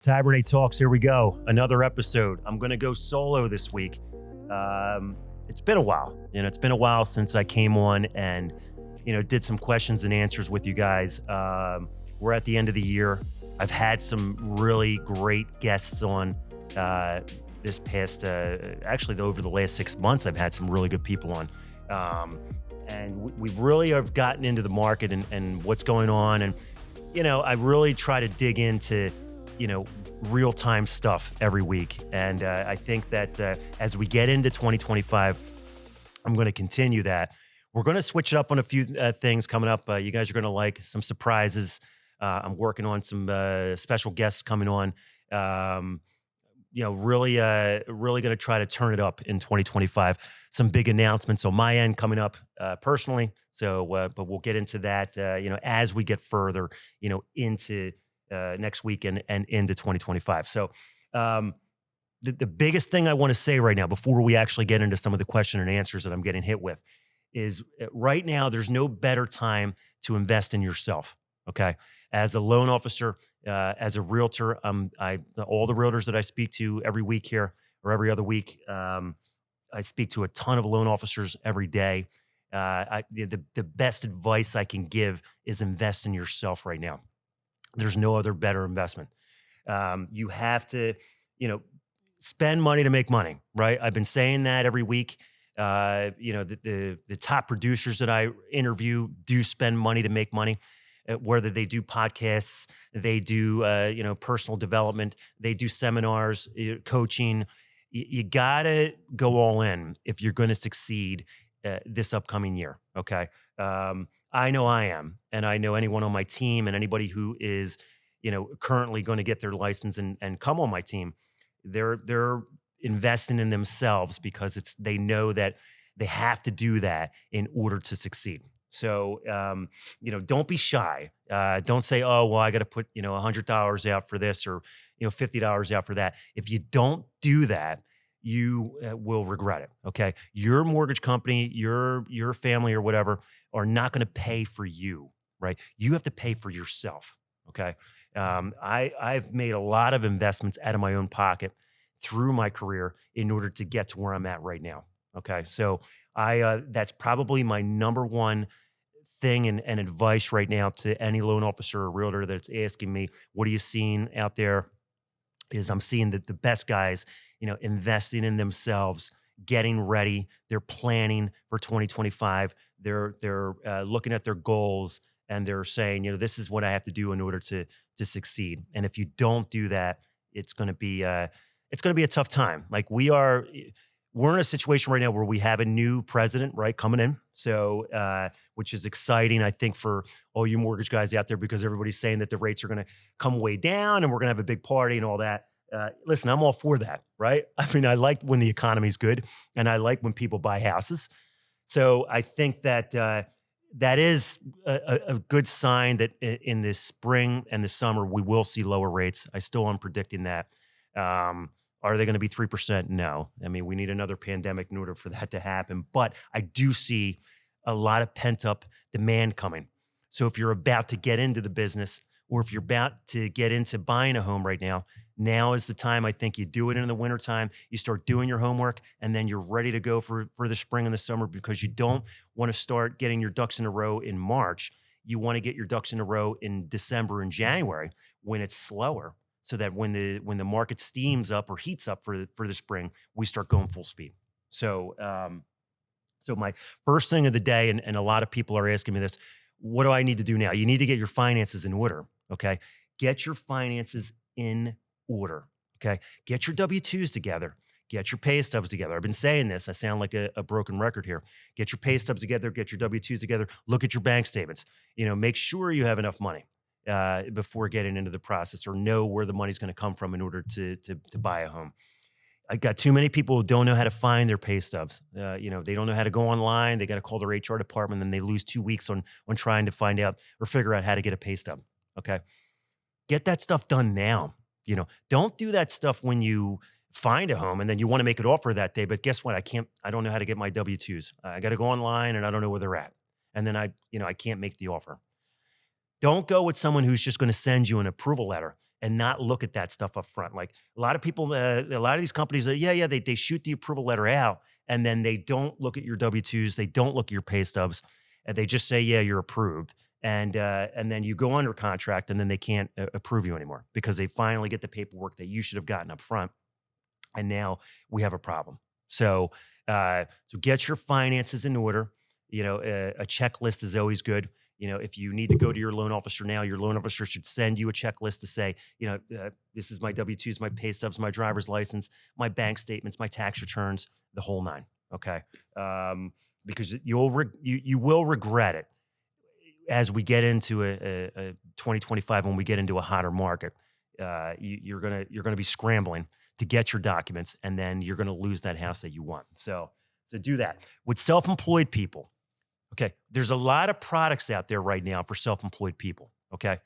Taberne Talks, here we go. Another episode. I'm going to go solo this week. It's been a while. It's been a while since I came on and, did some questions and answers with you guys. We're at the end of the year. I've had some really great guests on this past, over the last 6 months, I've had some really good people on. And we really have gotten into the market and what's going on. And, I really try to dig into real-time stuff every week. And I think that as we get into 2025, I'm going to continue that. We're going to switch it up on a few things coming up. You guys are going to like some surprises. I'm working on some special guests coming on. Really going to try to turn it up in 2025. Some big announcements on my end coming up personally. So, but we'll get into that, as we get further, into next week and into 2025. So the biggest thing I want to say right now, before we actually get into some of the question and answers that I'm getting hit with, is right now there's no better time to invest in yourself, okay? As a loan officer, as a realtor, all the realtors that I speak to every week here or every other week, I speak to a ton of loan officers every day. The best advice I can give is invest in yourself right now. There's no other better investment. You have to, spend money to make money, right? I've been saying that every week. The top producers that I interview do spend money to make money, whether they do podcasts, they do, personal development, they do seminars, coaching. You gotta go all in if you're going to succeed this upcoming year. Okay. I know I am, and I know anyone on my team and anybody who is, currently going to get their license and come on my team, they're investing in themselves because they know that they have to do that in order to succeed. So, don't be shy. Don't say, oh, well, I got to put, $100 out for this or, $50 out for that. If you don't do that, you will regret it. Okay. Your mortgage company, your family or whatever are not going to pay for you, right? You have to pay for yourself. Okay. I've made a lot of investments out of my own pocket through my career in order to get to where I'm at right now. Okay. So that's probably my number one thing and advice right now to any loan officer or realtor that's asking me, what are you seeing out there? Is I'm seeing that the best guys, investing in themselves, getting ready. They're planning for 2025. They're looking at their goals and they're saying, this is what I have to do in order to succeed. And if you don't do that, it's going to be a tough time. Like we're in a situation right now where we have a new president, right, coming in. So, which is exciting, I think, for all you mortgage guys out there, because everybody's saying that the rates are going to come way down and we're going to have a big party and all that. Listen, I'm all for that, right? I mean, I like when the economy's good and I like when people buy houses. So I think that that is a good sign that in the spring and the summer, we will see lower rates. I still am predicting that. Are they going to be 3%? No. I mean, we need another pandemic in order for that to happen. But I do see a lot of pent-up demand coming. So if you're about to get into the business or if you're about to get into buying a home right now, now is the time. I think you do it in the wintertime. You start doing your homework, and then you're ready to go for the spring and the summer, because you don't want to start getting your ducks in a row in March. You want to get your ducks in a row in December and January when it's slower, so that when the market steams up or heats up for the spring, we start going full speed. So so my first thing of the day, and a lot of people are asking me this, what do I need to do now? You need to get your finances in order, okay? Get your finances in order, okay? Get your W-2s together. Get your pay stubs together. I've been saying this. I sound like a broken record here. Get your pay stubs together. Get your W-2s together. Look at your bank statements. Make sure you have enough money before getting into the process, or know where the money's going to come from in order to buy a home. I got too many people who don't know how to find their pay stubs. They don't know how to go online. They got to call their HR department, and they lose 2 weeks on trying to find out or figure out how to get a pay stub. Okay. Get that stuff done now. Don't do that stuff when you find a home and then you want to make an offer that day. But guess what? I don't know how to get my W-2s. I got to go online and I don't know where they're at. And then I can't make the offer. Don't go with someone who's just going to send you an approval letter and not look at that stuff up front. Like a lot of people, a lot of these companies, they shoot the approval letter out, and then they don't look at your W-2s, they don't look at your pay stubs, and they just say, yeah, you're approved. And then you go under contract, and then they can't approve you anymore because they finally get the paperwork that you should have gotten up front, and now we have a problem. So get your finances in order. A checklist is always good. If you need to go to your loan officer now, your loan officer should send you a checklist to say, this is my W-2s, my pay stubs, my driver's license, my bank statements, my tax returns, the whole nine. Okay, because you will regret it as we get into a 2025, when we get into a hotter market. You're gonna be scrambling to get your documents, and then you're gonna lose that house that you want. So do that with self-employed people. Okay, there's a lot of products out there right now for self-employed people. Okay,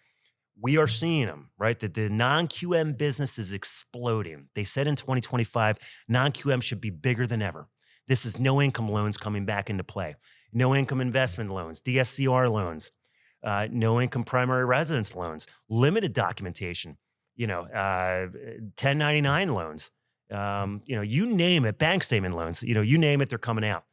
we are seeing them, right? That the non-QM business is exploding. They said in 2025, non-QM should be bigger than ever. This is no income loans coming back into play. No income investment loans, DSCR loans, no income primary residence loans, limited documentation, 1099 loans, you name it, bank statement loans, you name it, they're coming out.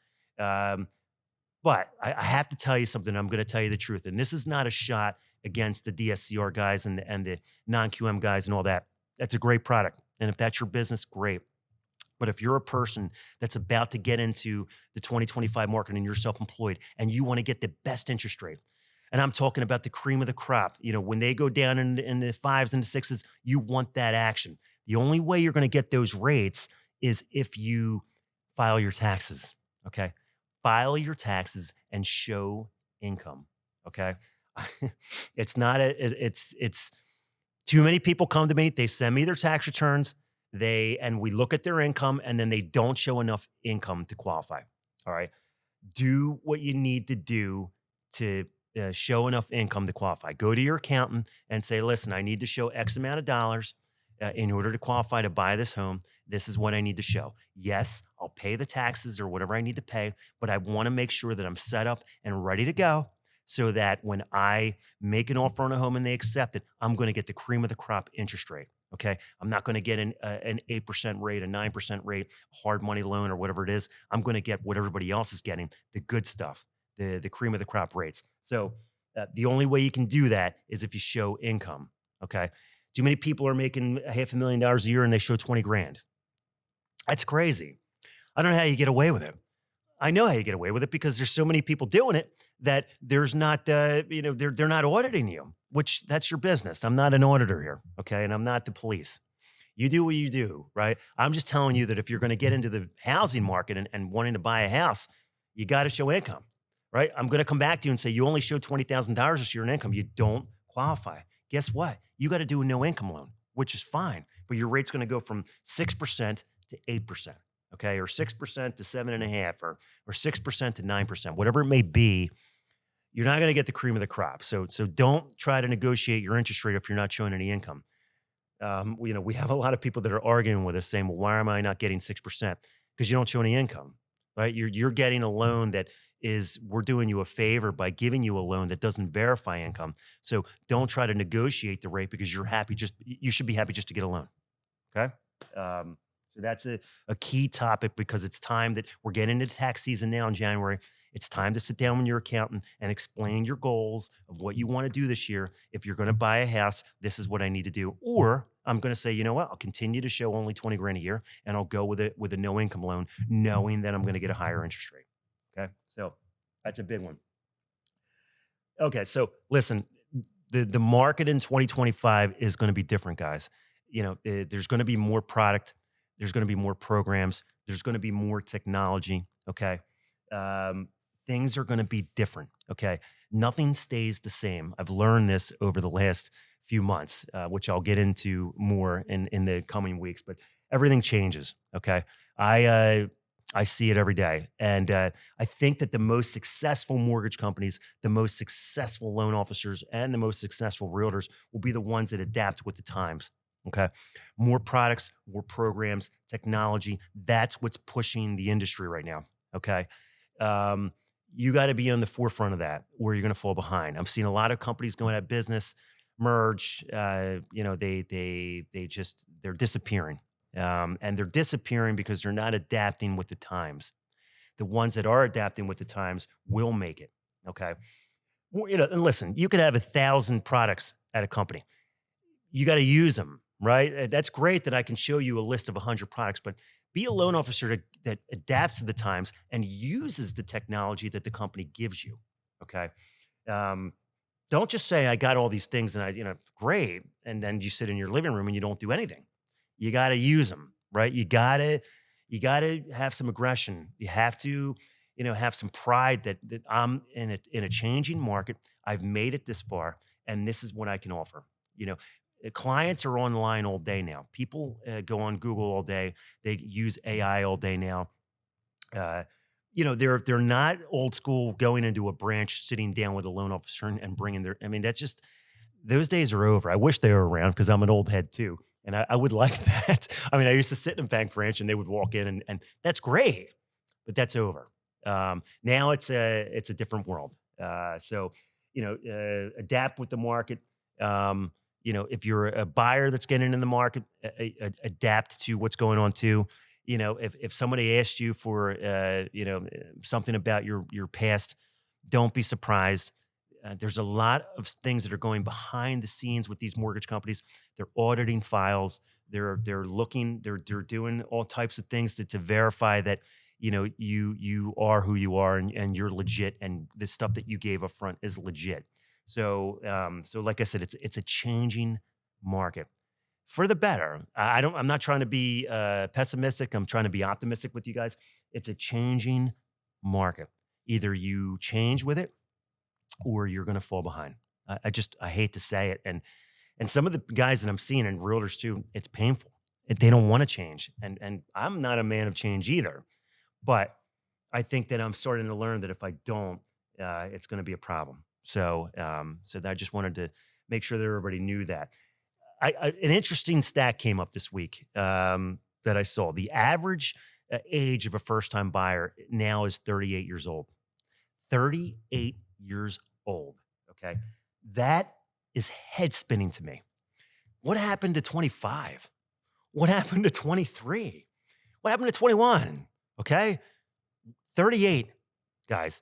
But I have to tell you something. I'm going to tell you the truth. And this is not a shot against the DSCR guys and the non-QM guys and all that. That's a great product. And if that's your business, great. But if you're a person that's about to get into the 2025 market and you're self-employed and you want to get the best interest rate, and I'm talking about the cream of the crop, when they go down in the 5s and the 6s, you want that action. The only way you're going to get those rates is if you file your taxes, okay? File your taxes and show income, okay? It's too many people come to me, they send me their tax returns, and we look at their income, and then they don't show enough income to qualify, all right? Do what you need to do to show enough income to qualify. Go to your accountant and say, listen, I need to show X amount of dollars in order to qualify to buy this home. This is what I need to show. Yes, I'll pay the taxes or whatever I need to pay, but I want to make sure that I'm set up and ready to go so that when I make an offer on a home and they accept it, I'm going to get the cream of the crop interest rate. Okay. I'm not going to get an 8% rate, a 9% rate, hard money loan or whatever it is. I'm going to get what everybody else is getting, the good stuff, the cream of the crop rates. So the only way you can do that is if you show income. Okay. Too many people are making $500,000 a year and they show 20 grand. That's crazy. I don't know how you get away with it. I know how you get away with it because there's so many people doing it that there's not, they're not auditing you, which that's your business. I'm not an auditor here. Okay. And I'm not the police. You do what you do, right? I'm just telling you that if you're going to get into the housing market and wanting to buy a house, you got to show income, right? I'm going to come back to you and say, you only showed $20,000 this year in income. You don't qualify. Guess what? You got to do a no income loan, which is fine, but your rate's going to go from 6% to 8%, okay? Or 6% to 7.5%, or 6% to 9%, whatever it may be. You're not going to get the cream of the crop. So don't try to negotiate your interest rate if you're not showing any income. We have a lot of people that are arguing with us saying, well, why am I not getting 6%? Because you don't show any income, right? You're getting a loan we're doing you a favor by giving you a loan that doesn't verify income. So don't try to negotiate the rate because you should be happy just to get a loan. Okay. So that's a key topic because it's time that we're getting into tax season now in January. It's time to sit down with your accountant and explain your goals of what you want to do this year. If you're going to buy a house, this is what I need to do. Or I'm going to say, you know what? I'll continue to show only 20 grand a year and I'll go with a no income loan, knowing that I'm going to get a higher interest rate. Okay. So that's a big one. Okay. So listen, the market in 2025 is going to be different, guys. There's going to be more product. There's going to be more programs. There's going to be more technology. Okay. Things are going to be different. Okay. Nothing stays the same. I've learned this over the last few months, which I'll get into more in the coming weeks, but everything changes. Okay. I see it every day. And I think that the most successful mortgage companies, the most successful loan officers, and the most successful realtors will be the ones that adapt with the times. Okay. More products, more programs, technology. That's what's pushing the industry right now. Okay. You got to be on the forefront of that or you're going to fall behind. I'm seeing a lot of companies going out of business, merge, they're disappearing. And they're disappearing because they're not adapting with the times. The ones that are adapting with the times will make it. Okay. Well, and listen, you could have 1,000 products at a company. You got to use them, right? That's great that I can show you a list of 100 products, but be a loan officer that adapts to the times and uses the technology that the company gives you. Okay. Um, don't just say, I got all these things and great. And then you sit in your living room and you don't do anything. You got to use them, right? You got to have some aggression. You have to, have some pride that I'm in a changing market. I've made it this far and this is what I can offer. Clients are online all day now. People go on Google all day. They use AI all day now. Uh, they're not old school going into a branch, sitting down with a loan officer and bringing their. I mean, that's just those days are over. I wish they were around because I'm an old head too, and I would like that. I mean, I used to sit in a bank branch and they would walk in, and that's great, but that's over. Now it's a different world. So adapt with the market. If you're a buyer that's getting in the market, adapt to what's going on too. If somebody asked you for something about your past, don't be surprised. There's a lot of things that are going behind the scenes with these mortgage companies. They're auditing files. They're looking. They're doing all types of things to verify that you are who you are and you're legit, and the stuff that you gave up front is legit. So like I said, it's a changing market for the better. I'm not trying to be pessimistic. I'm trying to be optimistic with you guys. It's a changing market. Either you change with it or you're going to fall behind. I hate to say it. And some of the guys that I'm seeing, and realtors too, it's painful. They don't want to change. And I'm not a man of change either, but I think that I'm starting to learn that if I don't, it's going to be a problem. So I just wanted to make sure that everybody knew that. An interesting stat came up this week that I saw. The average age of a first-time buyer now is 38 years old. 38 years old. Okay, that is head spinning to me. What happened to 25? What happened to 23? What happened to 21? Okay, 38, guys.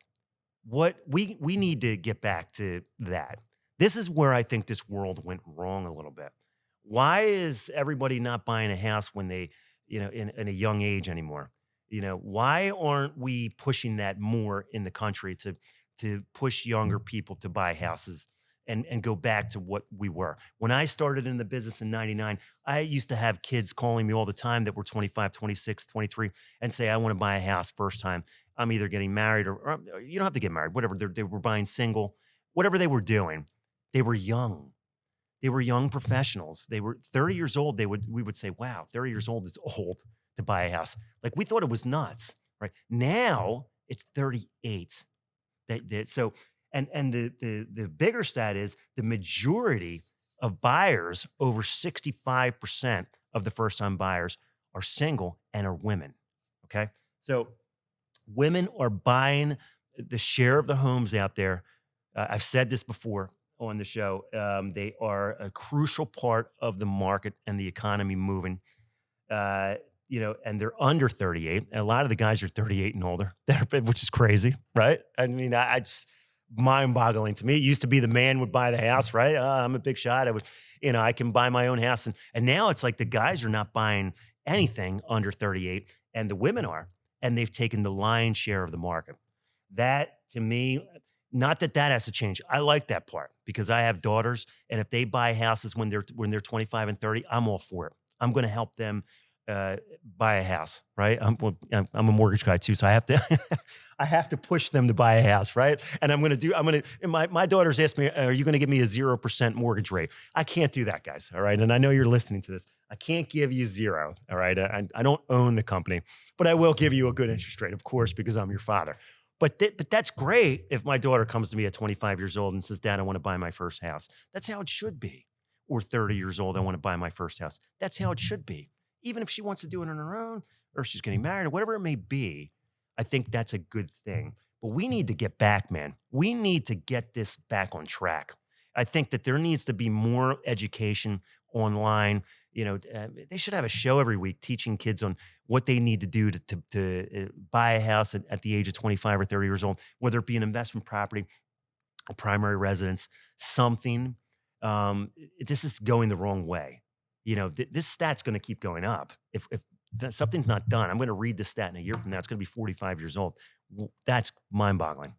What we need to get back to that. This is where I think this world went wrong a little bit. Why is everybody not buying a house when they, in a young age anymore? Why aren't we pushing that more in the country to push younger people to buy houses and go back to what we were? When I started in the business in 99, I used to have kids calling me all the time that were 25, 26, 23 and say, I want to buy a house first time. I'm either getting married or you don't have to get married, whatever. They were buying single, whatever they were doing. They were young. They were young professionals. They were 30 years old. We would say, wow, 30 years old is old to buy a house. Like we thought it was nuts, right? Now it's 38. The bigger stat is the majority of buyers, over 65% of the first-time buyers are single and are women. Okay. So women are buying the share of the homes out there. I've said this before on the show. They are a crucial part of the market and the economy moving. And they're under 38. A lot of the guys are 38 and older, which is crazy, right? I mean, I just mind-boggling to me. It used to be the man would buy the house, right? I'm a big shot. I can buy my own house, and now it's like the guys are not buying anything under 38, and the women are. And they've taken the lion's share of the market. That, to me, not that has to change. I like that part because I have daughters, and if they buy houses when they're 25 and 30, I'm all for it. I'm going to help them buy a house, right? I'm a mortgage guy too, so I have to I have to push them to buy a house, right? And my daughters asked me, are you going to give me a 0% mortgage rate? I can't do that, guys, all right? And I know you're listening to this. I can't give you zero, all right? I don't own the company, but I will give you a good interest rate, of course, because I'm your father. But that's great if my daughter comes to me at 25 years old and says, Dad, I want to buy my first house. That's how it should be. Or 30 years old, I want to buy my first house. That's how it should be. Even if she wants to do it on her own or she's getting married or whatever it may be, I think that's a good thing. But we need to get back, man. We need to get this back on track. I think that there needs to be more education online. They should have a show every week teaching kids on what they need to do to buy a house at the age of 25 or 30 years old, whether it be an investment property, a primary residence, something. This is going the wrong way. This stat's going to keep going up. If something's not done, I'm going to read this stat in a year from now. It's going to be 45 years old. That's mind-boggling.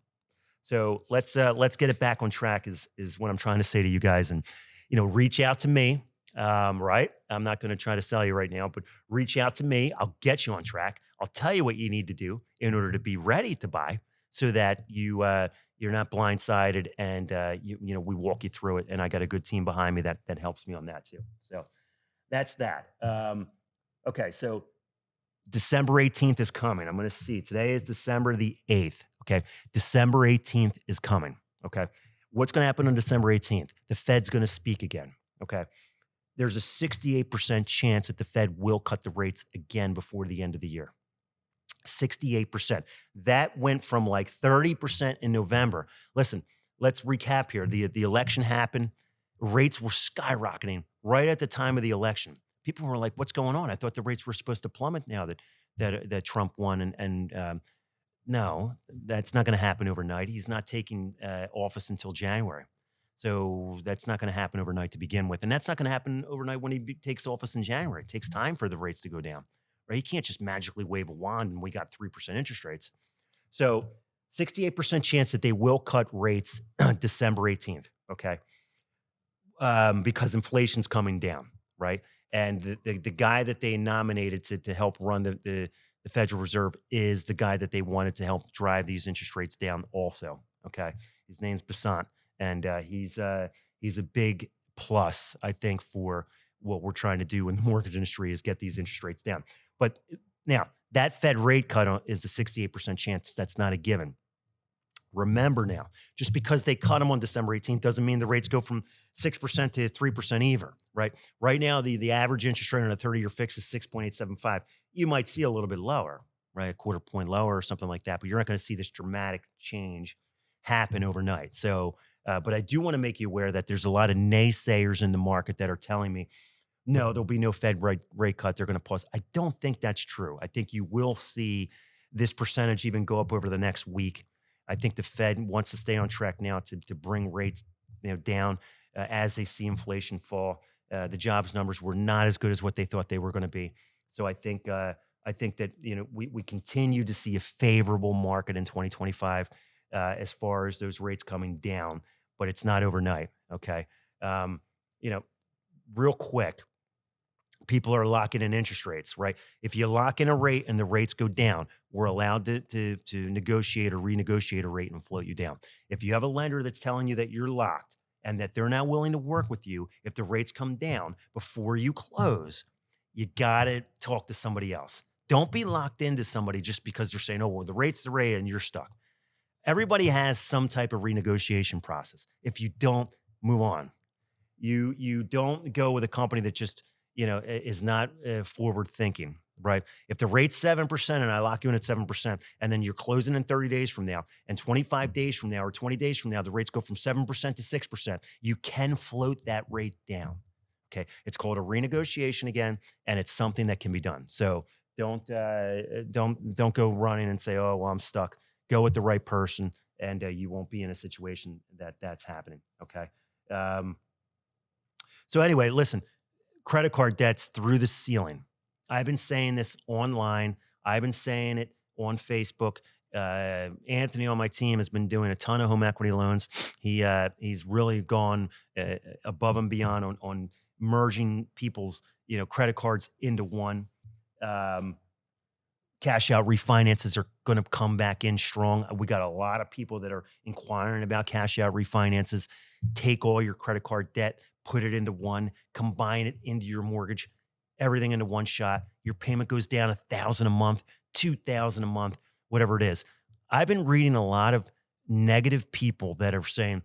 So let's get it back on track is what I'm trying to say to you guys. And, reach out to me. Right. I'm not going to try to sell you right now, but reach out to me. I'll get you on track. I'll tell you what you need to do in order to be ready to buy so that you're not blindsided and, we walk you through it. And I got a good team behind me that helps me on that too. So that's that. Okay. So December 18th is coming. I'm going to see. Today is December the 8th. Okay. December 18th is coming. Okay. What's going to happen on December 18th? The Fed's going to speak again. Okay. There's a 68% chance that the Fed will cut the rates again before the end of the year. 68%. That went from like 30% in November. Listen, let's recap here. The election happened. Rates were skyrocketing right at the time of the election. People were like, what's going on? I thought the rates were supposed to plummet now that Trump won. And no, that's not going to happen overnight. He's not taking office until January. So that's not going to happen overnight to begin with. And that's not going to happen overnight when he takes office in January. It takes time for the rates to go down. Right? He can't just magically wave a wand and we got 3% interest rates. So 68% chance that they will cut rates December 18th, okay? Because inflation's coming down, right? And the guy that they nominated to help run the Federal Reserve is the guy that they wanted to help drive these interest rates down also, okay? His name's Besant, and he's a big plus, I think, for what we're trying to do in the mortgage industry is get these interest rates down. But now, that Fed rate cut is the 68% chance. That's not a given. Remember now, just because they cut them on December 18th doesn't mean the rates go from 6% to 3% either, right? Right now, the average interest rate on a 30-year fix is 6.875. You might see a little bit lower, right? A quarter point lower or something like that, but you're not going to see this dramatic change happen overnight. So, but I do want to make you aware that there's a lot of naysayers in the market that are telling me, no, there'll be no Fed rate cut. They're going to pause. I don't think that's true. I think you will see this percentage even go up over the next week. I think the Fed wants to stay on track now to bring rates down as they see inflation fall. The jobs numbers were not as good as what they thought they were going to be. So I think that we continue to see a favorable market in 2025 as far as those rates coming down, but it's not overnight. Okay, real quick. People are locking in interest rates, right? If you lock in a rate and the rates go down, we're allowed to negotiate or renegotiate a rate and float you down. If you have a lender that's telling you that you're locked and that they're not willing to work with you, if the rates come down before you close, you got to talk to somebody else. Don't be locked into somebody just because they're saying, oh, well, the rate's the rate and you're stuck. Everybody has some type of renegotiation process. If you don't, move on. You don't go with a company that just is not forward thinking, right? If the rate's 7% and I lock you in at 7%, and then you're closing in 30 days from now, and 25 days from now, or 20 days from now, the rates go from 7% to 6%, you can float that rate down. Okay. It's called a renegotiation again, and it's something that can be done. So don't go running and say, oh, well, I'm stuck. Go with the right person, and you won't be in a situation that's happening. Okay. So anyway, listen, credit card debt's through the ceiling. I've been saying this online. I've been saying it on Facebook. Anthony on my team has been doing a ton of home equity loans. He's really gone above and beyond on merging people's credit cards into one. Cash out refinances are going to come back in strong. We got a lot of people that are inquiring about cash out refinances. Take all your credit card debt, put it into one, combine it into your mortgage, everything into one shot. Your payment goes down $1,000 a month, $2,000 a month, whatever it is. I've been reading a lot of negative people that are saying,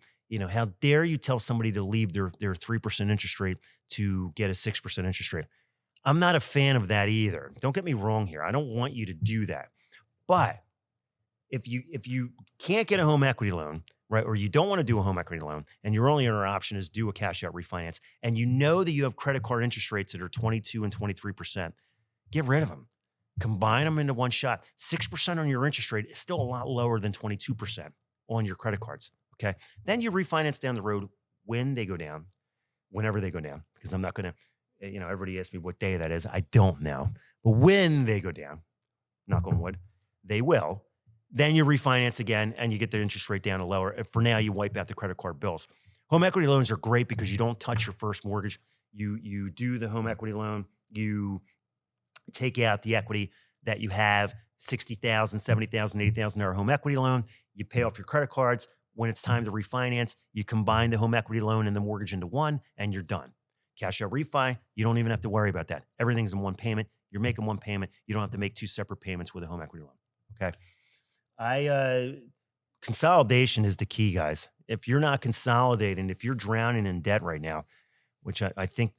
how dare you tell somebody to leave their 3% interest rate to get a 6% interest rate? I'm not a fan of that either. Don't get me wrong here. I don't want you to do that. But if you can't get a home equity loan, right? Or you don't want to do a home equity loan and your only other option is do a cash out refinance, and you know that you have credit card interest rates that are 22 and 23%, get rid of them. Combine them into one shot. 6% on your interest rate is still a lot lower than 22% on your credit cards. Okay. Then you refinance down the road when they go down, whenever they go down, because I'm not going to, everybody asks me what day that is. I don't know. But when they go down, knock on wood, they will. Then you refinance again and you get the interest rate down to lower. For now, you wipe out the credit card bills. Home equity loans are great because you don't touch your first mortgage. You do the home equity loan, you take out the equity that you have, $60,000, $70,000, $80,000 home equity loan. You pay off your credit cards. When it's time to refinance, you combine the home equity loan and the mortgage into one, and you're done. Cash out refi, you don't even have to worry about that. Everything's in one payment. You're making one payment. You don't have to make two separate payments with a home equity loan. Okay. Consolidation is the key, guys. If you're not consolidating, if you're drowning in debt right now, which I think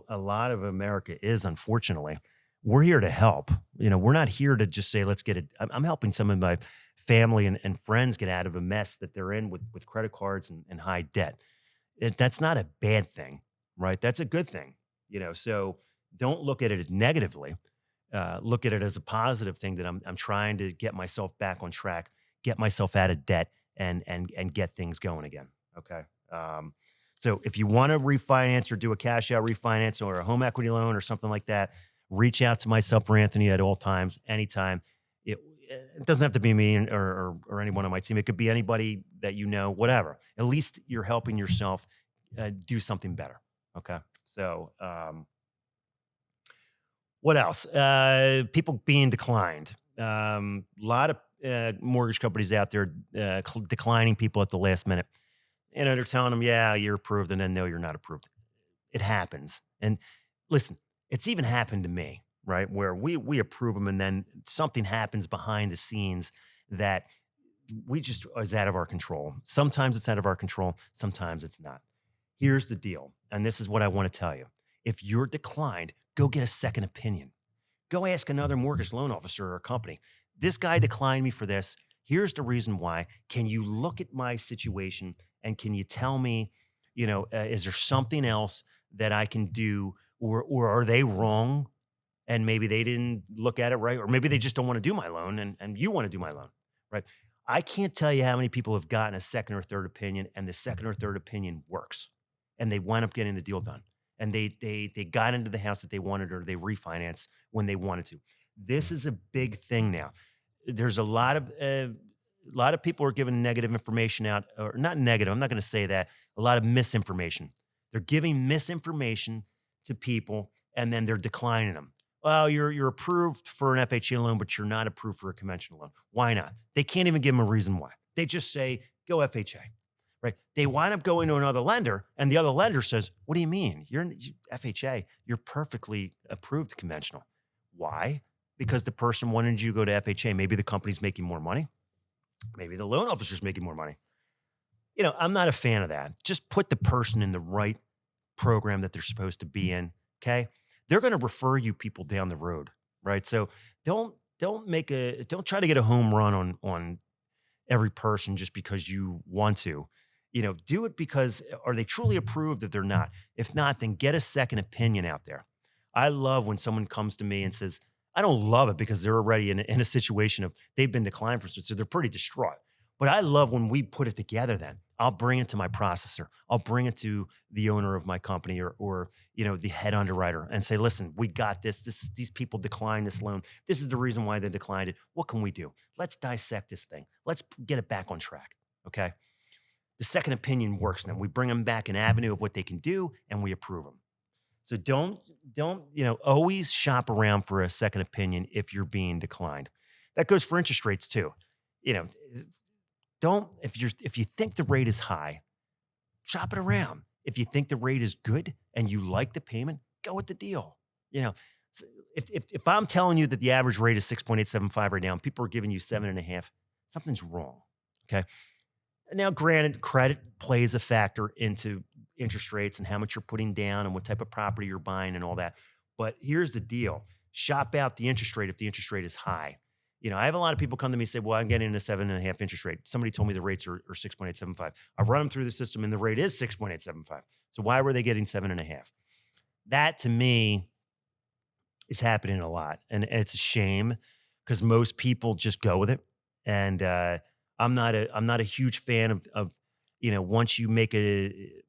a lot of America is, unfortunately, we're here to help. We're not here to just say, let's get it. I'm helping some of my family and friends get out of a mess that they're in with credit cards and high debt. That's not a bad thing, right? That's a good thing, so don't look at it negatively. Look at it as a positive thing that I'm trying to get myself back on track, get myself out of debt and get things going again. Okay. So if you want to refinance or do a cash out refinance or a home equity loan or something like that, reach out to myself or Anthony at all times, anytime. It doesn't have to be me or anyone on my team. It could be anybody that whatever. At least you're helping yourself do something better. Okay. So what else? People being declined. A lot of mortgage companies out there declining people at the last minute. They're telling them, yeah, you're approved, and then no, you're not approved. It happens. And listen, it's even happened to me, right? Where we approve them and then something happens behind the scenes that is out of our control. Sometimes it's out of our control. Sometimes it's not. Here's the deal. And this is what I want to tell you. If you're declined, go get a second opinion. Go ask another mortgage loan officer or company. This guy declined me for this. Here's the reason why. Can you look at my situation and can you tell me, is there something else that I can do? Or are they wrong and maybe they didn't look at it right? Or maybe they just don't want to do my loan and you want to do my loan, right? I can't tell you how many people have gotten a second or third opinion and the second or third opinion works and they wind up getting the deal done. And they got into the house that they wanted or they refinanced when they wanted to. This is a big thing now. There's a lot of people are giving negative information out, or not negative. I'm not going to say that. A lot of misinformation. They're giving misinformation to people and then they're declining them. Well, you're approved for an FHA loan, but you're not approved for a conventional loan. Why not? They can't even give them a reason why. They just say, go FHA, right? They wind up going to another lender and the other lender says, what do you mean? You're FHA, you're perfectly approved conventional. Why? Because the person wanted you to go to FHA. Maybe the company's making more money. Maybe the loan officer's making more money. I'm not a fan of that. Just put the person in the right program that they're supposed to be in. Okay. They're going to refer you people down the road. Right. So don't try to get a home run on every person just because you want to, do it because are they truly approved if they're not? If not, then get a second opinion out there. I love when someone comes to me and says, I don't love it because they're already in a situation of they've been declined for, so they're pretty distraught. But I love when we put it together then. I'll bring it to my processor. I'll bring it to the owner of my company or the head underwriter and say, listen, we got this. These people declined this loan. This is the reason why they declined it. What can we do? Let's dissect this thing. Let's get it back on track. Okay. The second opinion works now. We bring them back an avenue of what they can do and we approve them. So don't always shop around for a second opinion if you're being declined. That goes for interest rates too. If you think the rate is high, shop it around. If you think the rate is good and you like the payment, go with the deal. So if I'm telling you that the average rate is 6.875 right now and people are giving you 7.5, something's wrong. Okay. Now, granted, credit plays a factor into interest rates and how much you're putting down and what type of property you're buying and all that. But here's the deal. Shop out the interest rate if the interest rate is high. I have a lot of people come to me and say, well, I'm getting a 7.5 interest rate. Somebody told me the rates are 6.875. I run them through the system and the rate is 6.875. So why were they getting 7.5? That to me is happening a lot. And it's a shame because most people just go with it. And I'm not a huge fan of once you make a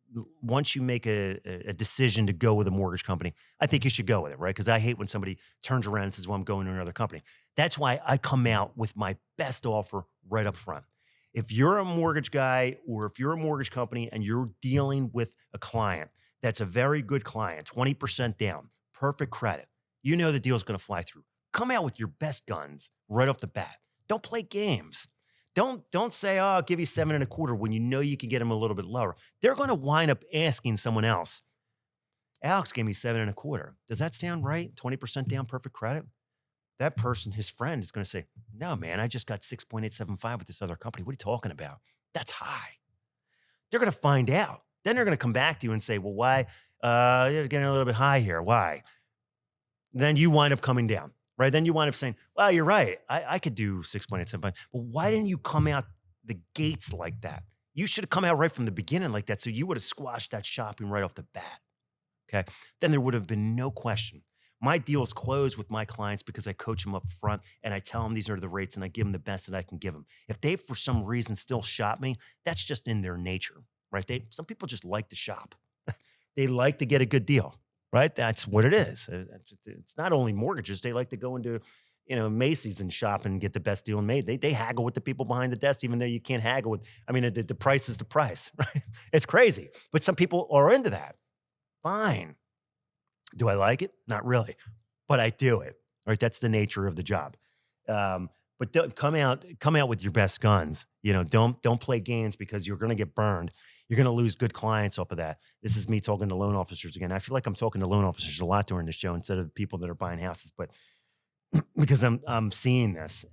decision to go with a mortgage company, I think you should go with it, right? Because I hate when somebody turns around and says, well, I'm going to another company. That's why I come out with my best offer right up front. If you're a mortgage guy or if you're a mortgage company and you're dealing with a client that's a very good client, 20% down, perfect credit, you know the deal's going to fly through. Come out with your best guns right off the bat. Don't play games. Don't say, oh, I'll give you 7.25 when you know you can get them a little bit lower. They're going to wind up asking someone else. Alex gave me 7.25. Does that sound right? 20% down, perfect credit. That person, his friend, is going to say, no, man, I just got 6.875 with this other company. What are you talking about? That's high. They're going to find out. Then they're going to come back to you and say, well, why? You're getting a little bit high here. Why? Then you wind up coming down, right? Then you wind up saying, well, you're right. I could do 6.875. But why didn't you come out the gates like that? You should have come out right from the beginning like that. So you would have squashed that shopping right off the bat. Okay. Then there would have been no question. My deals close with my clients because I coach them up front and I tell them these are the rates and I give them the best that I can give them. If they, for some reason, still shop me, that's just in their nature, right? Some people just like to shop. They like to get a good deal, right? That's what it is. It's not only mortgages. They like to go into, Macy's and shop and get the best deal made. They haggle with the people behind the desk, even though you can't haggle with, the price is the price, right? It's crazy. But some people are into that. Fine. Do I like it? Not really, but I do it, right? That's the nature of the job. But come out with your best guns. Don't play games because you're going to get burned. You're going to lose good clients off of that. This is me talking to loan officers again. I feel like I'm talking to loan officers a lot during the show instead of the people that are buying houses, but because I'm seeing this,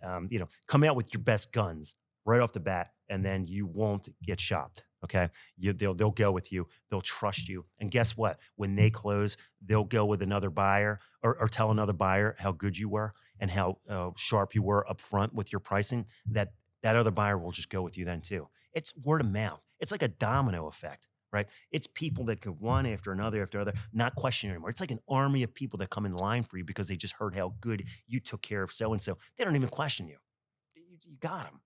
come out with your best guns right off the bat, and then you won't get shopped. Okay. They'll go with you. They'll trust you. And guess what? When they close, they'll go with another buyer or tell another buyer how good you were and how sharp you were up front with your pricing. That other buyer will just go with you then too. It's word of mouth. It's like a domino effect, right? It's people that go one after another, not question anymore. It's like an army of people that come in line for you because they just heard how good you took care of so-and-so. They don't even question you. You got them.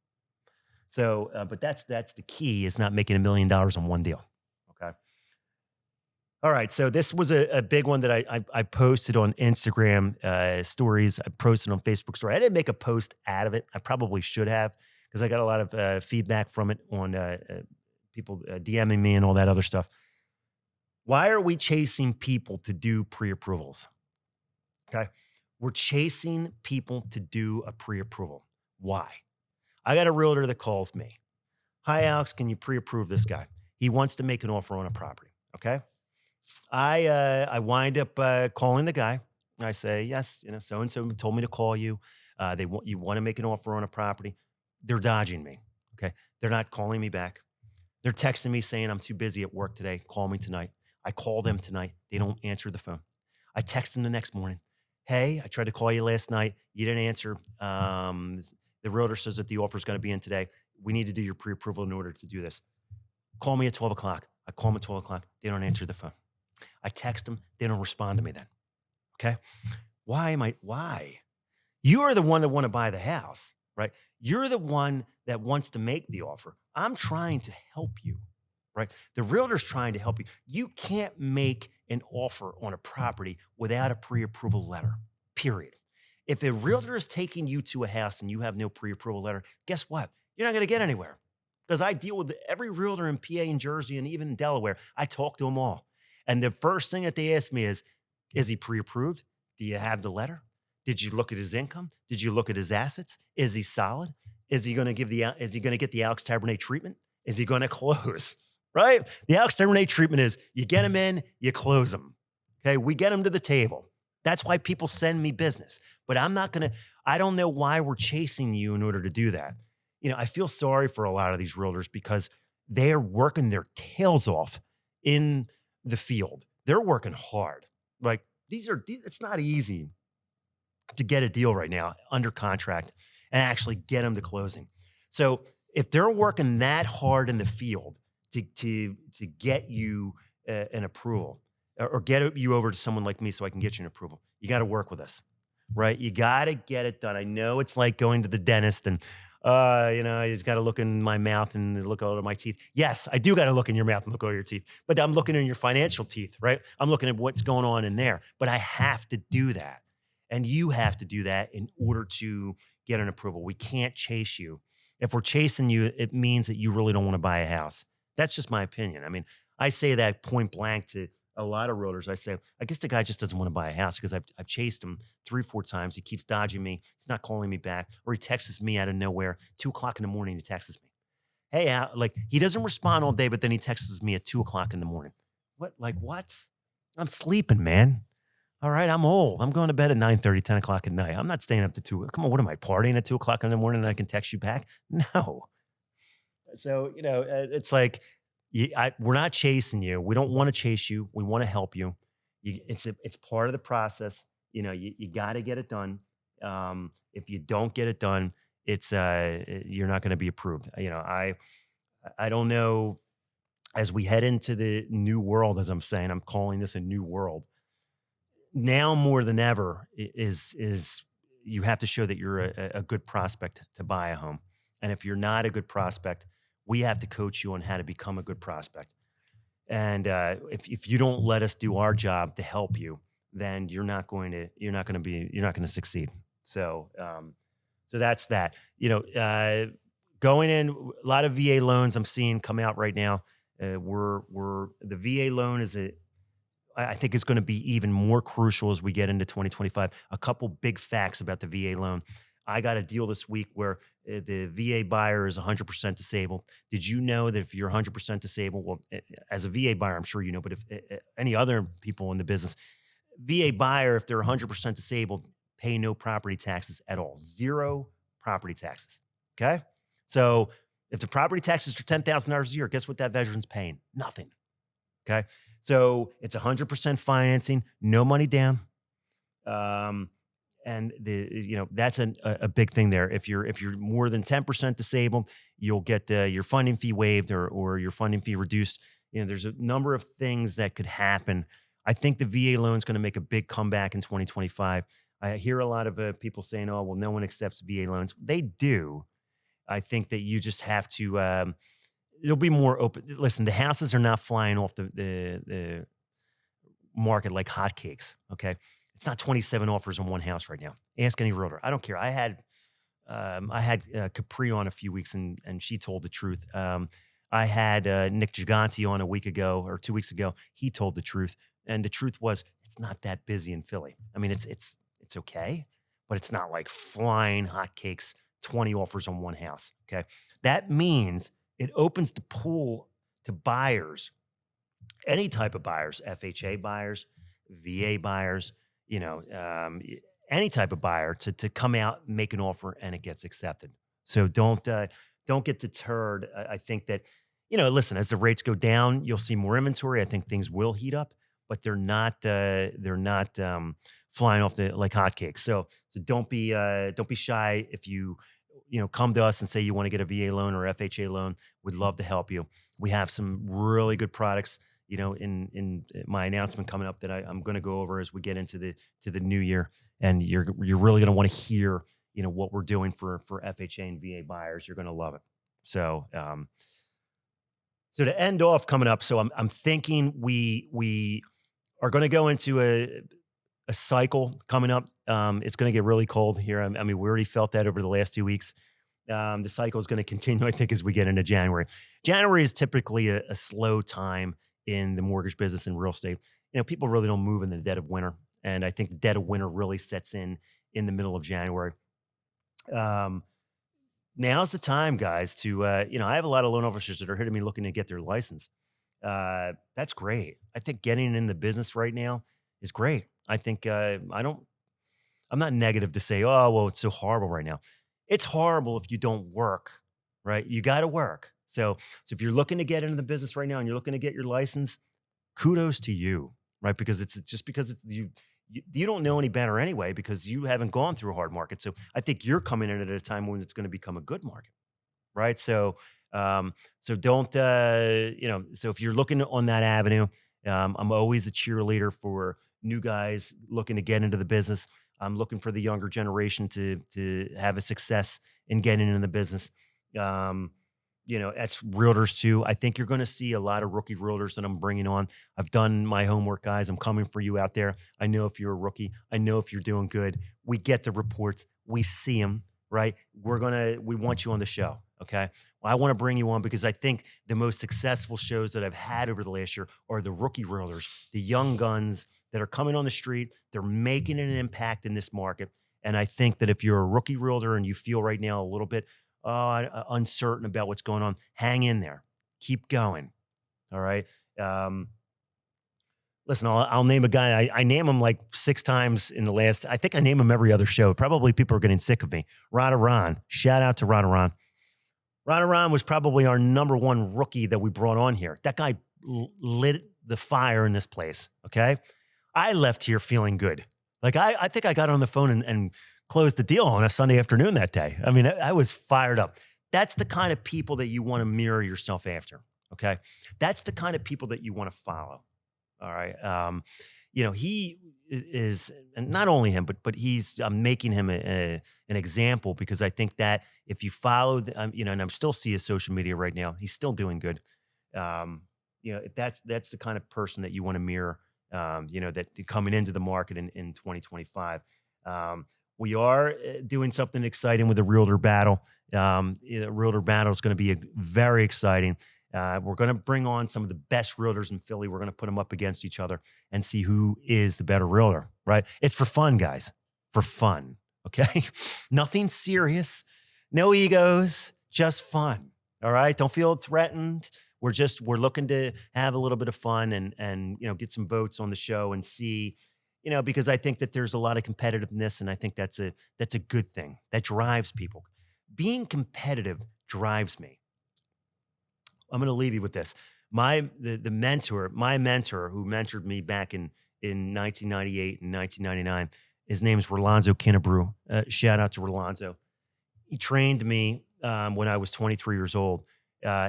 So, but that's the key, is not making $1 million on one deal. Okay. All right. So this was a big one that I posted on Instagram stories. I posted on Facebook story. I didn't make a post out of it. I probably should have, because I got a lot of feedback from it on people DMing me and all that other stuff. Why are we chasing people to do pre-approvals? Okay. We're chasing people to do a pre-approval. Why? I got a realtor that calls me. Hi, Alex, can you pre-approve this guy? He wants to make an offer on a property. Okay. I wind up calling the guy. I say, yes, so-and-so told me to call you. You want to make an offer on a property. They're dodging me. Okay. They're not calling me back. They're texting me saying, I'm too busy at work today. Call me tonight. I call them tonight. They don't answer the phone. I text them the next morning. Hey, I tried to call you last night. You didn't answer. The realtor says that the offer is going to be in today. We need to do your pre-approval in order to do this. Call me at 12 o'clock. I call them at 12 o'clock. They don't answer the phone. I text them. They don't respond to me then. Okay. Why? You are the one that want to buy the house, right? You're the one that wants to make the offer. I'm trying to help you, right? The realtor's trying to help you. You can't make an offer on a property without a pre-approval letter, period. If a realtor is taking you to a house and you have no pre-approval letter, guess what? You're not going to get anywhere, because I deal with every realtor in PA and Jersey and even in Delaware. I talk to them all. And the first thing that they ask me is he pre-approved? Do you have the letter? Did you look at his income? Did you look at his assets? Is he solid? Is he going to get the Alex Taberne treatment? Is he going to close? Right? The Alex Taberne treatment is you get him in, you close him. Okay. We get him to the table. That's why people send me business, but I don't know why we're chasing you in order to do that. I feel sorry for a lot of these realtors because they're working their tails off in the field. They're working hard. Like it's not easy to get a deal right now under contract and actually get them to closing. So if they're working that hard in the field to get you an approval or get you over to someone like me so I can get you an approval, you got to work with us, right? You got to get it done. I know it's like going to the dentist and he's got to look in my mouth and look over my teeth. Yes, I do got to look in your mouth and look over your teeth, but I'm looking in your financial teeth, right? I'm looking at what's going on in there, but I have to do that. And you have to do that in order to get an approval. We can't chase you. If we're chasing you, it means that you really don't want to buy a house. That's just my opinion. I mean, I say that point blank to a lot of realtors. I say, I guess the guy just doesn't want to buy a house because I've chased him 3-4 times. He keeps dodging me. He's not calling me back, or he texts me out of nowhere, 2:00 in the morning. He texts me, "Hey, Al," like he doesn't respond all day, but then he texts me at 2:00 in the morning. What? Like what? I'm sleeping, man. All right, I'm old. I'm going to bed at 9:30, 10 o'clock at night. I'm not staying up to 2. Come on, what am I, partying at 2:00 in the morning and I can text you back? No. So, it's like we're not chasing you. We don't want to chase you. We want to help you. It's part of the process. You got to get it done. If you don't get it done, it's you're not going to be approved. I don't know. As we head into the new world, as I'm saying, I'm calling this a new world. Now more than ever is you have to show that you're a good prospect to buy a home. And if you're not a good prospect, we have to coach you on how to become a good prospect. And if you don't let us do our job to help you, then you're not going to succeed. So that's that. Going in, a lot of VA loans I'm seeing come out right now. The VA loan I think it's going to be even more crucial as we get into 2025. A couple big facts about the VA loan. I got a deal this week where the VA buyer is 100% disabled. Did you know that if you're 100% disabled, well, as a VA buyer, I'm sure you know, but if any other people in the business, VA buyer, if they're 100% disabled, pay no property taxes at all. 0 property taxes. Okay. So if the property taxes are $10,000 a year, guess what that veteran's paying? Nothing. Okay. So it's 100% financing, no money down. And that's a big thing there. If you're more than 10% disabled, you'll get your funding fee waived or your funding fee reduced. There's a number of things that could happen. I think the VA loan is going to make a big comeback in 2025. I hear a lot of people saying, "Oh, well, no one accepts VA loans." They do. I think that you just have to. It'll be more open. Listen, the houses are not flying off the market like hotcakes. Okay, it's not 27 offers on one house right now. Ask any realtor. I don't care. I had Capri on a few weeks, and she told the truth. I had Nick Gigante on a week ago or 2 weeks ago. He told the truth, and the truth was it's not that busy in Philly. I mean, it's okay, but it's not like flying hotcakes. 20 offers on one house. Okay, that means it opens the pool to buyers, any type of buyers, FHA buyers, VA buyers, any type of buyer to come out, make an offer, and it gets accepted. So don't get deterred. I think that, listen, as the rates go down, you'll see more inventory. I think things will heat up, but they're not flying off like hotcakes. So don't be shy if you come to us and say you want to get a VA loan or FHA loan. We'd love to help you. We have some really good products, in my announcement coming up that I'm going to go over as we get into the new year. And you're really going to want to hear, what we're doing for FHA and VA buyers. You're going to love it. So, so to end off coming up, so I'm thinking we are going to go into a cycle coming up. It's going to get really cold here. I mean, we already felt that over the last 2 weeks. The cycle is going to continue, I think, as we get into January. January is typically a slow time in the mortgage business and real estate. People really don't move in the dead of winter. And I think the dead of winter really sets in the middle of January. Now's the time, guys, to, I have a lot of loan officers that are hitting me looking to get their license. That's great. I think getting in the business right now is great. I think I'm not negative to say, oh, well, it's so horrible right now. It's horrible if you don't work, right? You got to work. So if you're looking to get into the business right now and you're looking to get your license, kudos to you, right? Because it's just because it's you, you don't know any better anyway because you haven't gone through a hard market. So I think you're coming in at a time when it's going to become a good market, right? So don't so if you're looking on that avenue, I'm always a cheerleader for new guys looking to get into the business. I'm looking for the younger generation to have a success in getting into the business. Um, that's realtors too. I think you're going to see a lot of rookie realtors that I'm bringing on. I've done my homework, guys. I'm coming for you out there. I know if you're a rookie. I know if you're doing good. We get the reports. We see them, right? We want you on the show. Okay. Well, I want to bring you on because I think the most successful shows that I've had over the last year are the rookie realtors, the young guns that are coming on the street. They're making an impact in this market. And I think that if you're a rookie realtor and you feel right now a little bit uncertain about what's going on, hang in there, keep going. All right. Listen, I'll name a guy. I name him like 6 times in the last, I think I name him every other show. Probably people are getting sick of me. Ron. Shout out to Ron. Ron was probably our number 1 rookie that we brought on here. That guy lit the fire in this place. Okay. I left here feeling good. Like I think I got on the phone and closed the deal on a Sunday afternoon that day. I mean, I was fired up. That's the kind of people that you want to mirror yourself after. Okay. That's the kind of people that you want to follow. All right. He is, and not only him, but I'm making him an example because I think that if you follow, and I'm still see his social media right now, he's still doing good. If that's the kind of person that you want to mirror, that coming into the market in 2025. We are doing something exciting with the Realtor Battle. The Realtor Battle is going to be very exciting. We're going to bring on some of the best realtors in Philly. We're going to put them up against each other and see who is the better realtor, right? It's for fun, guys. For fun, okay? Nothing serious. No egos, just fun, all right? Don't feel threatened. We're looking to have a little bit of fun and get some votes on the show and see, because I think that there's a lot of competitiveness, and I think that's a good thing. That drives people. Being competitive drives me. I'm going to leave you with this. My mentor who mentored me back in 1998 and 1999, his name is Rolando Kinnebrew. Shout out to Rolando. He trained me when I was 23 years old.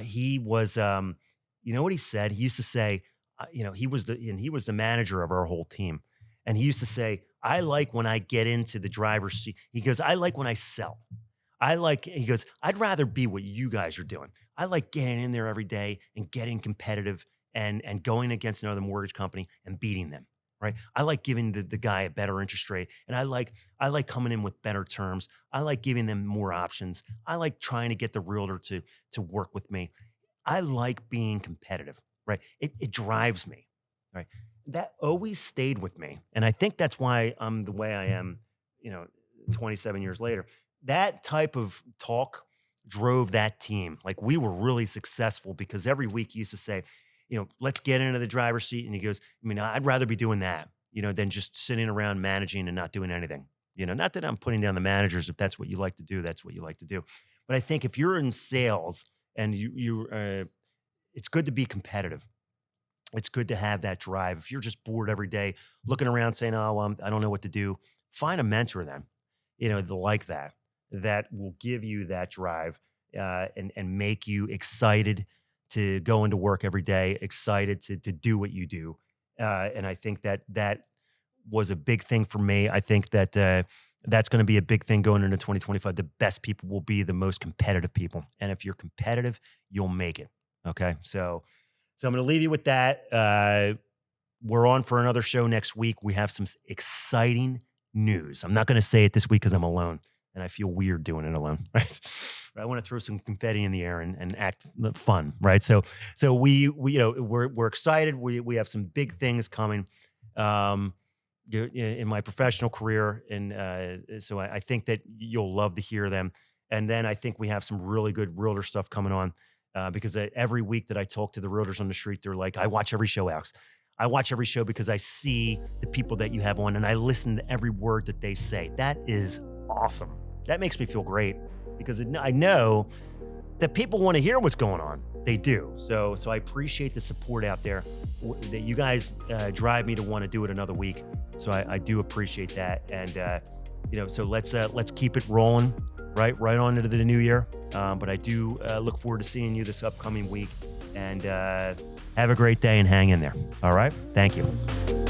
He was, you know what he said? He used to say, he was the manager of our whole team. And he used to say, I like when I get into the driver's seat. He goes, I like when I sell. He goes, I'd rather be what you guys are doing. I like getting in there every day and getting competitive and going against another mortgage company and beating them, right? I like giving the guy a better interest rate. And I like coming in with better terms. I like giving them more options. I like trying to get the realtor to work with me. I like being competitive, right? It drives me, right? That always stayed with me. And I think that's why I'm the way I am, 27 years later. That type of talk drove that team. Like we were really successful because every week he used to say, let's get into the driver's seat. And he goes, I'd rather be doing that, than just sitting around managing and not doing anything. Not that I'm putting down the managers. If that's what you like to do, that's what you like to do. But I think if you're in sales and it's good to be competitive. It's good to have that drive. If you're just bored every day, looking around saying, oh, I don't know what to do, find a mentor then, like that will give you that drive and make you excited to go into work every day, excited to do what you do. And I think that was a big thing for me. I think that that's going to be a big thing going into 2025. The best people will be the most competitive people. And if you're competitive, you'll make it. Okay. So I'm going to leave you with that. We're on for another show next week. We have some exciting news. I'm not going to say it this week because I'm alone and I feel weird doing it alone, right? But I want to throw some confetti in the air and act fun, right? So we're excited. We have some big things coming in my professional career, and so I think that you'll love to hear them. And then I think we have some really good realtor stuff coming on because every week that I talk to the realtors on the street, they're like, I watch every show, Alex. I watch every show because I see the people that you have on and I listen to every word that they say. That is awesome. That makes me feel great because I know that people want to hear what's going on. They do. So I appreciate the support out there that you guys drive me to want to do it another week. So I do appreciate that. And, so let's keep it rolling right on into the new year. But I do look forward to seeing you this upcoming week, and have a great day and hang in there. All right. Thank you.